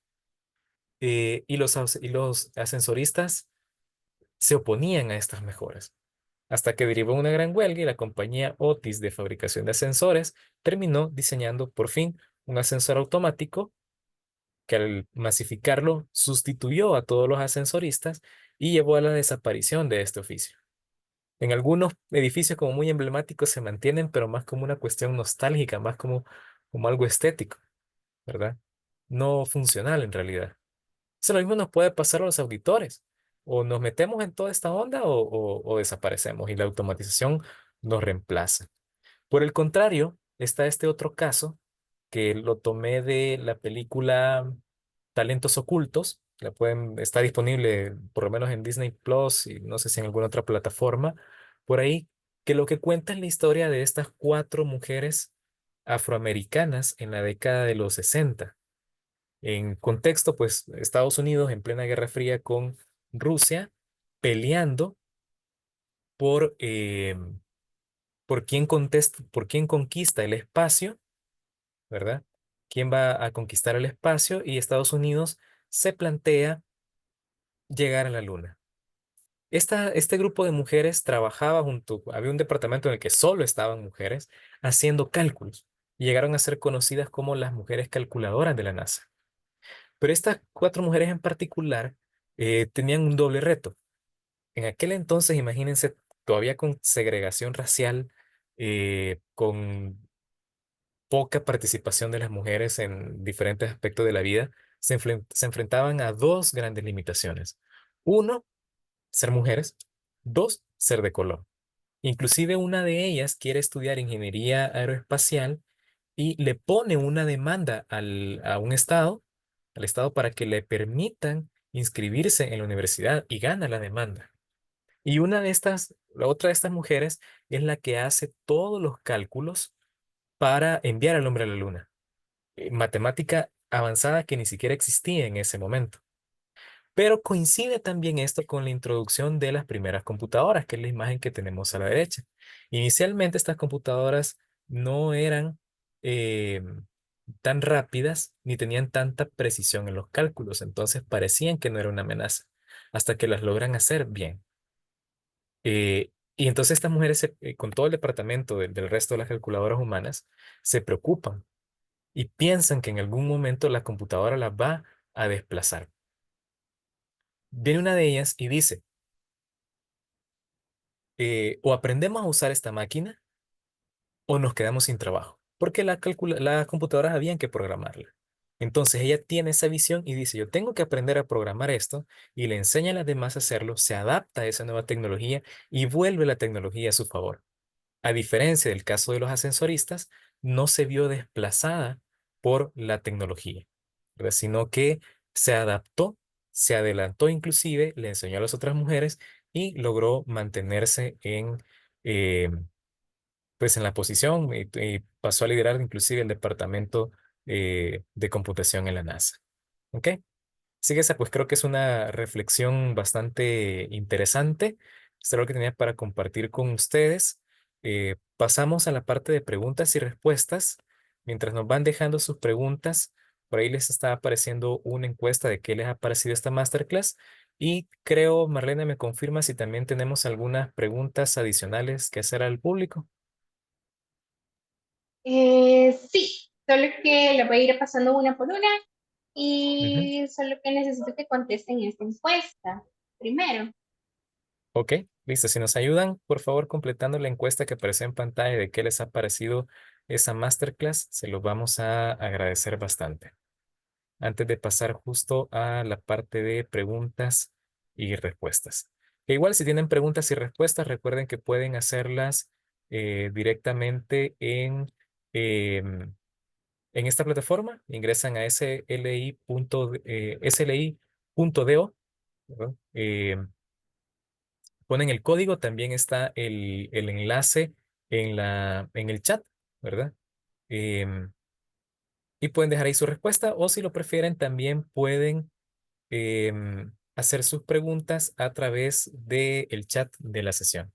y los ascensoristas se oponían a estas mejoras, hasta que derivó una gran huelga y la compañía Otis de fabricación de ascensores terminó diseñando por fin un ascensor automático que al masificarlo sustituyó a todos los ascensoristas y llevó a la desaparición de este oficio. En algunos edificios como muy emblemáticos se mantienen, pero más como una cuestión nostálgica, más como algo estético, ¿verdad? No funcional en realidad. Eso lo mismo nos puede pasar a los auditores. O nos metemos en toda esta onda o desaparecemos y la automatización nos reemplaza. Por el contrario, está este otro caso que lo tomé de la película Talentos Ocultos. Está disponible por lo menos en Disney Plus y no sé si en alguna otra plataforma por ahí, que lo que cuenta es la historia de estas cuatro mujeres afroamericanas en la década de los 60. En contexto, pues Estados Unidos en plena Guerra Fría con Rusia peleando por, por quién conquista el espacio, ¿verdad? ¿Quién va a conquistar el espacio? Y Estados Unidos se plantea llegar a la Luna. Este grupo de mujeres trabajaba había un departamento en el que solo estaban mujeres haciendo cálculos y llegaron a ser conocidas como las mujeres calculadoras de la NASA. Pero estas cuatro mujeres en particular tenían un doble reto. En aquel entonces, imagínense, todavía con segregación racial, con poca participación de las mujeres en diferentes aspectos de la vida, se enfrentaban a dos grandes limitaciones. Uno, ser mujeres. Dos, ser de color. Inclusive una de ellas quiere estudiar ingeniería aeroespacial y le pone una demanda a un estado, al estado para que le permitan inscribirse en la universidad y gana la demanda. Y la otra de estas mujeres es la que hace todos los cálculos para enviar al hombre a la luna. Matemática avanzada que ni siquiera existía en ese momento. Pero coincide también esto con la introducción de las primeras computadoras, que es la imagen que tenemos a la derecha. Inicialmente estas computadoras no eran eh, tan rápidas ni tenían tanta precisión en los cálculos, entonces parecían que no era una amenaza, hasta que las logran hacer bien. Y entonces estas mujeres, con todo el departamento del resto de las calculadoras humanas, se preocupan y piensan que en algún momento la computadora las va a desplazar. Viene una de ellas y dice, o aprendemos a usar esta máquina o nos quedamos sin trabajo, porque las computadoras habían que programarla. Entonces ella tiene esa visión y dice, yo tengo que aprender a programar esto y le enseña a las demás a hacerlo, se adapta a esa nueva tecnología y vuelve la tecnología a su favor. A diferencia del caso de los ascensoristas, no se vio desplazada por la tecnología, ¿verdad? Sino que se adaptó, se adelantó inclusive, le enseñó a las otras mujeres y logró mantenerse eh, pues en la posición y pasó a liderar inclusive el departamento de computación en la NASA. ¿Ok? Así que esa pues creo que es una reflexión bastante interesante. Esto es lo que tenía para compartir con ustedes. Pasamos a la parte de preguntas y respuestas. Mientras nos van dejando sus preguntas, por ahí les está apareciendo una encuesta de qué les ha parecido esta masterclass. Y creo, Marlene, me confirma si también tenemos algunas preguntas adicionales que hacer al público. Sí, solo que le voy a ir pasando una por una Ujú. y solo que necesito que contesten esta encuesta primero. Ok, listo. Si nos ayudan, por favor, completando la encuesta que aparece en pantalla de qué les ha parecido esa masterclass, se los vamos a agradecer bastante. Antes de pasar justo a la parte de preguntas y respuestas. Que igual si tienen preguntas y respuestas, recuerden que pueden hacerlas directamente em, en esta plataforma. Ingresan a sli.do, ¿verdad? Ponen el código, también está el enlace en el chat, ¿verdad? Em, y pueden dejar ahí su respuesta o si lo prefieren también pueden hacer sus preguntas a través del chat de la sesión.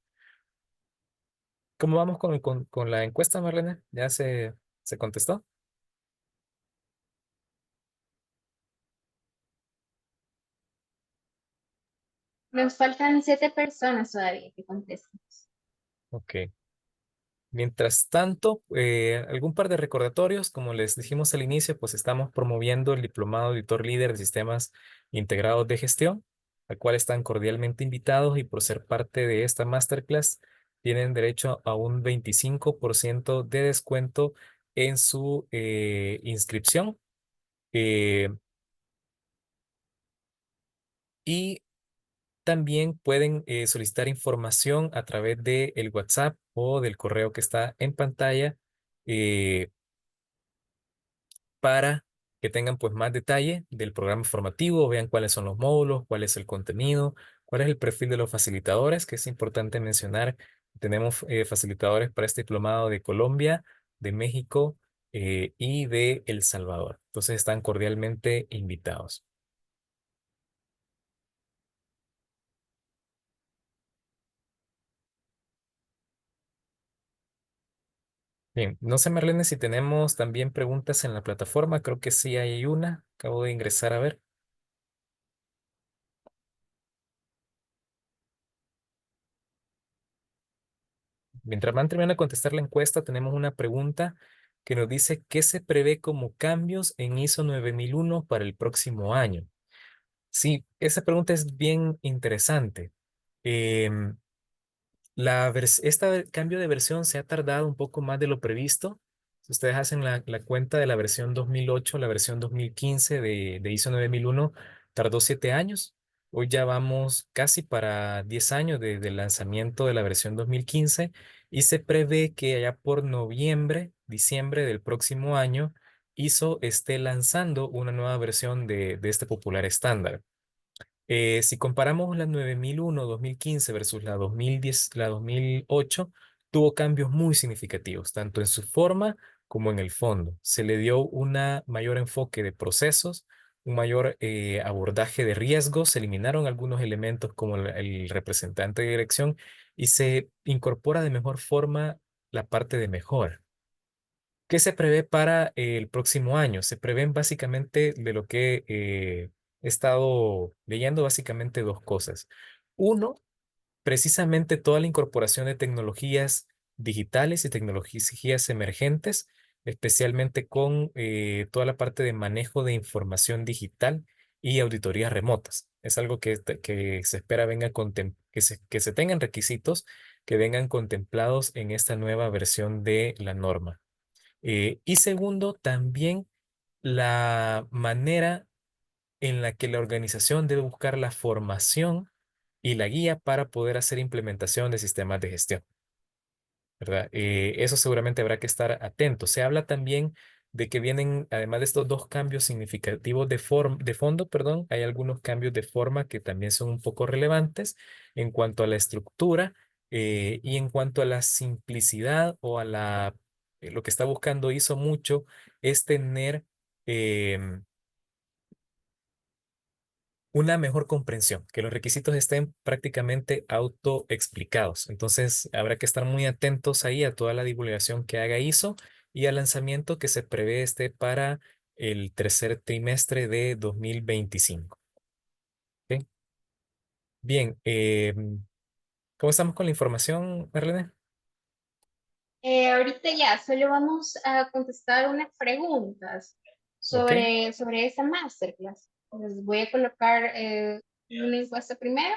¿Cómo vamos con la encuesta, Marlene? ¿Ya se contestó? Nos faltan 7 personas todavía que contesten. Ok. Mientras tanto, algún par de recordatorios, como les dijimos al inicio, pues estamos promoviendo el Diplomado Auditor Líder de Sistemas Integrados de Gestión, al cual están cordialmente invitados y por ser parte de esta masterclass tienen derecho a un 25% de descuento en su inscripción. eh, y también pueden solicitar información a través del WhatsApp o del correo que está en pantalla. eh, para que tengan pues más detalle del programa formativo, vean cuáles son los módulos, cuál es el contenido, cuál es el perfil de los facilitadores, que es importante mencionar. Tenemos facilitadores para este diplomado de Colombia, de México y de El Salvador. Entonces están cordialmente invitados. Bien, no sé, Marlene, si tenemos también preguntas en la plataforma. Creo que sí hay una. Acabo de ingresar a ver. Mientras van terminando de contestar la encuesta, tenemos una pregunta que nos dice, ¿qué se prevé como cambios en ISO 9001 para el próximo año? Sí, esa pregunta es bien interesante. Em, cambio de versión se ha tardado un poco más de lo previsto. Si ustedes hacen la cuenta de la versión 2008, la versión 2015 de ISO 9001, tardó 7 años. Hoy ya vamos casi para 10 años desde el lanzamiento de la versión 2015 y se prevé que allá por noviembre, diciembre del próximo año, ISO esté lanzando una nueva versión de este popular estándar. Si comparamos la 9001 2015 versus la 2010, la 2008, tuvo cambios muy significativos, tanto en su forma como en el fondo. Se le dio un mayor enfoque de procesos, un mayor abordaje de riesgos, se eliminaron algunos elementos como el representante de dirección y se incorpora de mejor forma la parte de mejora. ¿Qué se prevé para el próximo año? Se prevén básicamente de lo que he estado leyendo, básicamente dos cosas. Uno, precisamente toda la incorporación de tecnologías digitales y tecnologías emergentes, especialmente con toda la parte de manejo de información digital y auditorías remotas. Es algo que se espera que se tengan requisitos que vengan contemplados en esta nueva versión de la norma. Y segundo, también la manera en la que la organización debe buscar la formación y la guía para poder hacer implementación de sistemas de gestión, ¿verdad? Eso seguramente habrá que estar atento. Se habla también de que vienen, además de estos dos cambios significativos de fondo, perdón, hay algunos cambios de forma que también son un poco relevantes en cuanto a la estructura y en cuanto a la simplicidad o a lo que está buscando ISO mucho es tener em, una mejor comprensión, que los requisitos estén prácticamente autoexplicados. Entonces, habrá que estar muy atentos ahí a toda la divulgación que haga ISO y al lanzamiento que se prevé para el tercer trimestre de 2025. ¿Ok? Bien, ¿cómo estamos con la información, Marlene? Ahorita ya, solo vamos a contestar unas preguntas Ok, sobre esa masterclass. Les voy a colocar una encuesta primero.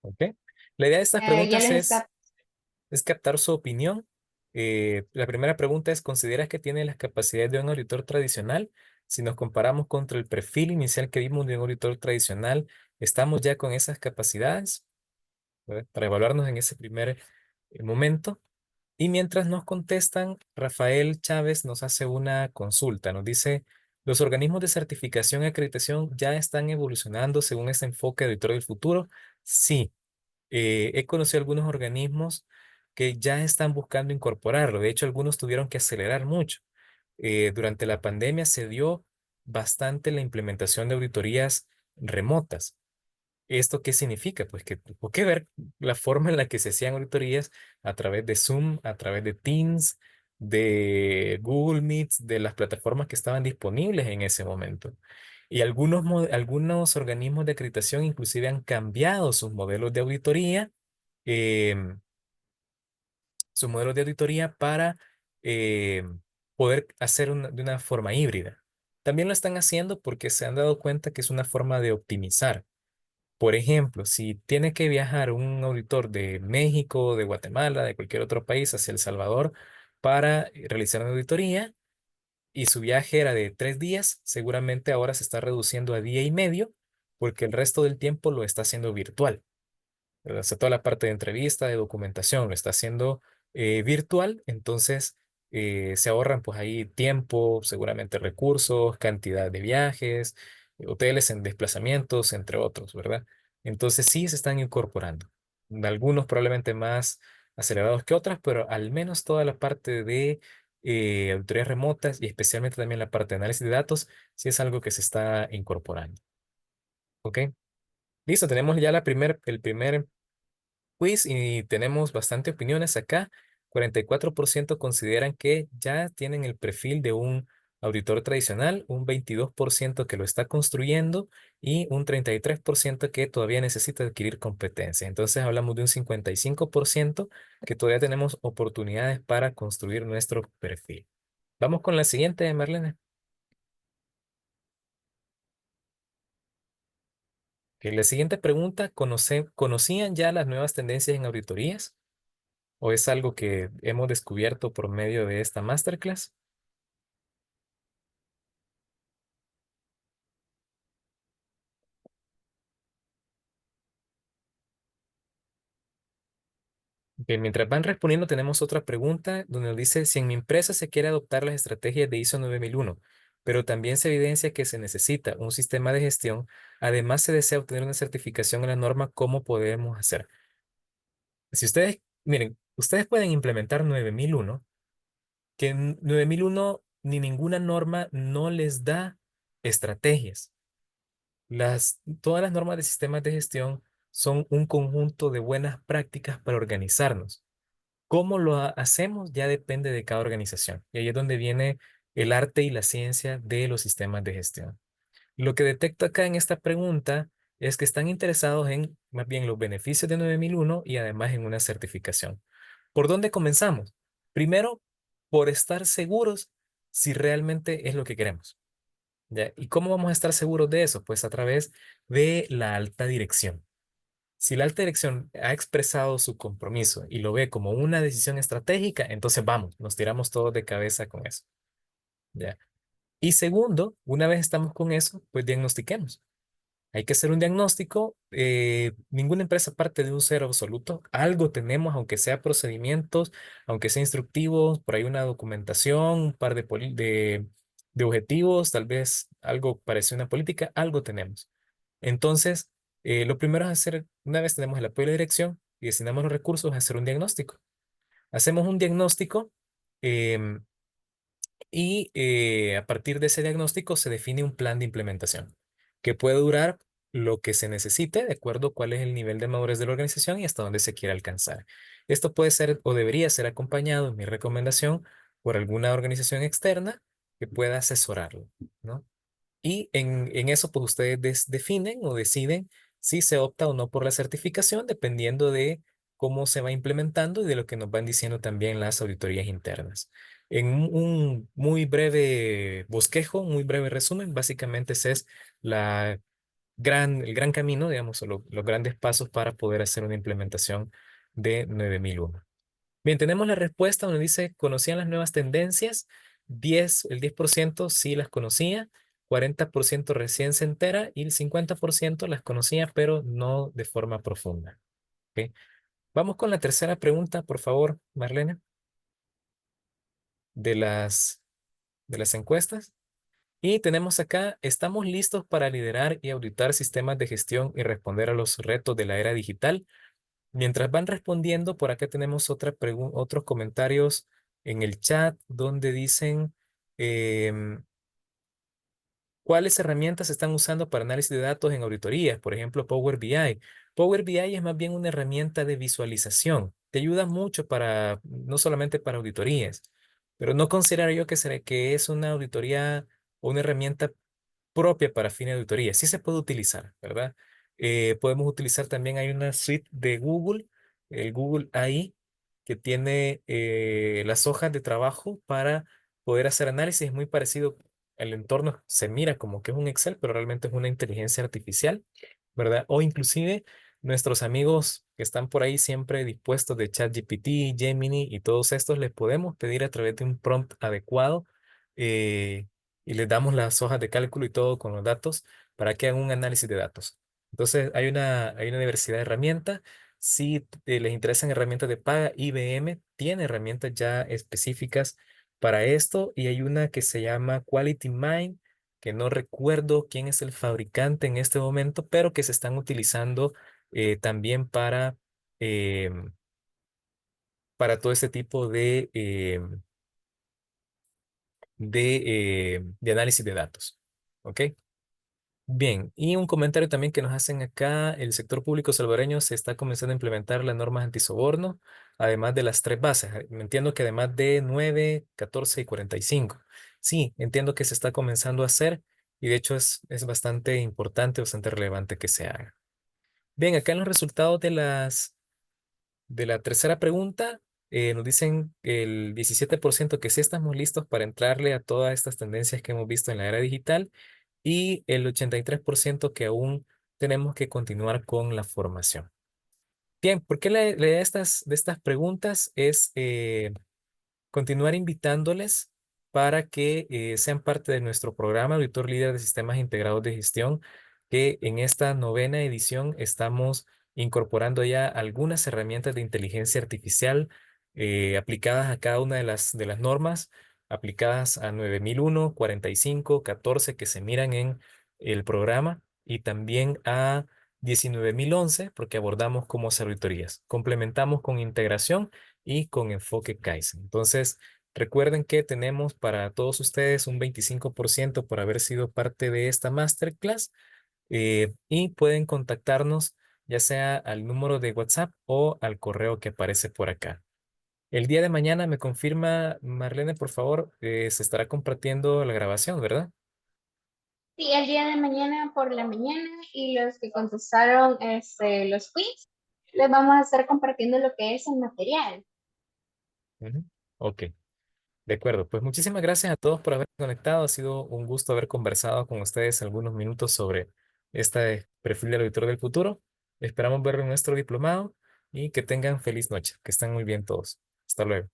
ok. La idea de estas Ya preguntas les está. es captar su opinión. La primera pregunta es, ¿consideras que tiene las capacidades de un auditor tradicional? Si nos comparamos contra el perfil inicial que vimos de un auditor tradicional, ¿estamos ya con esas capacidades? ¿Verdad? Para evaluarnos en ese primer momento. Y mientras nos contestan, Rafael Chávez nos hace una consulta. Nos dice, ¿los organismos de certificación y acreditación ya están evolucionando según ese enfoque de auditor del futuro? Sí. He conocido algunos organismos que ya están buscando incorporarlo. De hecho, algunos tuvieron que acelerar mucho. Durante la pandemia se dio bastante la implementación de auditorías remotas. ¿Esto qué significa? Pues que tuvo que ver la forma en la que se hacían auditorías a través de Zoom, a través de Teams, de Google Meets, de las plataformas que estaban disponibles en ese momento. Y algunos organismos de acreditación inclusive han cambiado em, sus modelos de auditoría para poder hacer de una forma híbrida. También lo están haciendo porque se han dado cuenta que es una forma de optimizar. Por ejemplo, si tiene que viajar un auditor de México, de Guatemala, de cualquier otro país hacia El Salvador para realizar una auditoría y su viaje era de 3 días, seguramente ahora se está reduciendo a día y medio porque el resto del tiempo lo está haciendo virtual. ¿Verdad? O sea, toda la parte de entrevista, de documentación, lo está haciendo virtual, entonces se ahorran pues ahí tiempo, seguramente recursos, cantidad de viajes, hoteles en desplazamientos, entre otros, ¿verdad? Entonces sí se están incorporando. Algunos probablemente más acelerados que otras, pero al menos toda la parte de auditorías remotas y especialmente también la parte de análisis de datos, sí es algo que se está incorporando. ¿Ok? Listo, tenemos ya el primer quiz y tenemos bastante opiniones acá. 44% consideran que ya tienen el perfil de un auditor tradicional, un 22% que lo está construyendo y un 33% que todavía necesita adquirir competencia. Entonces hablamos de un 55% que todavía tenemos oportunidades para construir nuestro perfil. Vamos con la siguiente, Marlene. Que la siguiente pregunta, ¿conocían ya las nuevas tendencias en auditorías? ¿O es algo que hemos descubierto por medio de esta masterclass? Bien, mientras van respondiendo, tenemos otra pregunta donde nos dice, si en mi empresa se quiere adoptar las estrategias de ISO 9001, pero también se evidencia que se necesita un sistema de gestión, además se desea obtener una certificación en la norma, ¿cómo podemos hacer? Si ustedes, miren, ustedes pueden implementar 9001, que en 9001 ni ninguna norma no les da estrategias. Todas las normas de sistemas de gestión son un conjunto de buenas prácticas para organizarnos. ¿Cómo lo hacemos? Ya depende de cada organización. Y ahí es donde viene el arte y la ciencia de los sistemas de gestión. Lo que detecto acá en esta pregunta es que están interesados en más bien los beneficios de 9001 y además en una certificación. ¿Por dónde comenzamos? Primero, por estar seguros si realmente es lo que queremos. ¿Ya? ¿Y cómo vamos a estar seguros de eso? Pues a través de la alta dirección. Si la alta dirección ha expresado su compromiso y lo ve como una decisión estratégica, entonces vamos, nos tiramos todos de cabeza con eso. ¿ya? Y segundo, una vez estamos con eso, pues diagnostiquemos. Hay que hacer un diagnóstico. Ninguna empresa parte de un cero absoluto. Algo tenemos, aunque sea procedimientos, aunque sea instructivos, por ahí una documentación, un par de objetivos, tal vez algo parecido a una política, algo tenemos. Entonces, lo primero es hacer, una vez tenemos el apoyo de la dirección y destinamos los recursos, a hacer un diagnóstico. Hacemos un diagnóstico. em, y a partir de ese diagnóstico se define un plan de implementación que puede durar lo que se necesite de acuerdo a cuál es el nivel de madurez de la organización y hasta dónde se quiere alcanzar. Esto puede ser o debería ser acompañado, en mi recomendación, por alguna organización externa que pueda asesorarlo, ¿no? Y en eso, pues ustedes definen o deciden si se opta o no por la certificación, dependiendo de cómo se va implementando y de lo que nos van diciendo también las auditorías internas. En un muy breve bosquejo, un muy breve resumen, básicamente ese es el gran camino, digamos, o los grandes pasos para poder hacer una implementación de 9001. Bien, tenemos la respuesta donde dice, ¿conocían las nuevas tendencias? El 10% sí las conocía, 40% recién se entera y el 50% las conocía, pero no de forma profunda. ¿Ok? Vamos con la tercera pregunta, por favor, Marlene, de de las encuestas. Y tenemos acá, ¿estamos listos para liderar y auditar sistemas de gestión y responder a los retos de la era digital? Mientras van respondiendo, por acá tenemos otros comentarios en el chat donde dicen em, cuáles herramientas se están usando para análisis de datos en auditorías, por ejemplo, Power BI. Power BI es más bien una herramienta de visualización. Te ayuda mucho para, no solamente para auditorías, pero no considero yo que es una auditoría o una herramienta propia para fines de auditoría. Sí se puede utilizar, ¿verdad? Podemos utilizar también, hay una suite de Google, el Google AI, que tiene las hojas de trabajo para poder hacer análisis. Es muy parecido, el entorno se mira como que es un Excel, pero realmente es una inteligencia artificial, ¿verdad? O inclusive nuestros amigos que están por ahí siempre dispuestos de ChatGPT, Gemini y todos estos, les podemos pedir a través de un prompt adecuado. eh, y les damos las hojas de cálculo y todo con los datos para que hagan un análisis de datos. Entonces, hay una diversidad de herramientas. Si les interesan herramientas de paga, IBM tiene herramientas ya específicas para esto y hay una que se llama Quality Mind, que no recuerdo quién es el fabricante en este momento, pero que se están utilizando también em, para todo este tipo de análisis de datos. ¿Ok? Bien, y un comentario también que nos hacen acá, el sector público salvadoreño se está comenzando a implementar las normas antisoborno, además de las tres bases. Me entiendo que además de 9, 14 y 45. Sí, entiendo que se está comenzando a hacer y de hecho es bastante importante, bastante relevante que se haga. Bien, acá en los resultados de la tercera pregunta, nos dicen el 17% que sí estamos listos para entrarle a todas estas tendencias que hemos visto en la era digital y el 83% que aún tenemos que continuar con la formación. Bien, ¿por qué la idea de estas preguntas es continuar invitándoles para que sean parte de nuestro programa Auditor Líder de Sistemas Integrados de Gestión, que en esta novena edición estamos incorporando ya algunas herramientas de inteligencia artificial aplicadas a cada una de de las normas, aplicadas a 9001, 45, 14 que se miran en el programa y también a 19011 porque abordamos cómo hacer auditorías. Complementamos con integración y con enfoque Kaizen. Entonces, recuerden que tenemos para todos ustedes un 25% por haber sido parte de esta masterclass y pueden contactarnos ya sea al número de WhatsApp o al correo que aparece por acá. El día de mañana me confirma, Marlene, por favor, se estará compartiendo la grabación, ¿verdad? Sí, el día de mañana por la mañana y los que contestaron los quiz, les vamos a estar compartiendo lo que es el material. Ujú. Ok. De acuerdo, pues muchísimas gracias a todos por haber conectado. Ha sido un gusto haber conversado con ustedes algunos minutos sobre este perfil del auditor del futuro. Esperamos verlo en nuestro diplomado y que tengan feliz noche. Que estén muy bien todos. Hasta luego.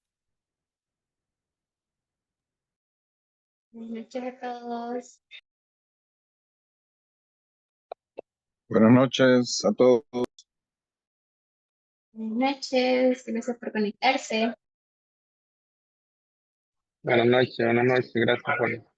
Buenas noches a todos. Buenas noches a todos. Buenas noches, gracias por conectarse. Buenas noches, gracias por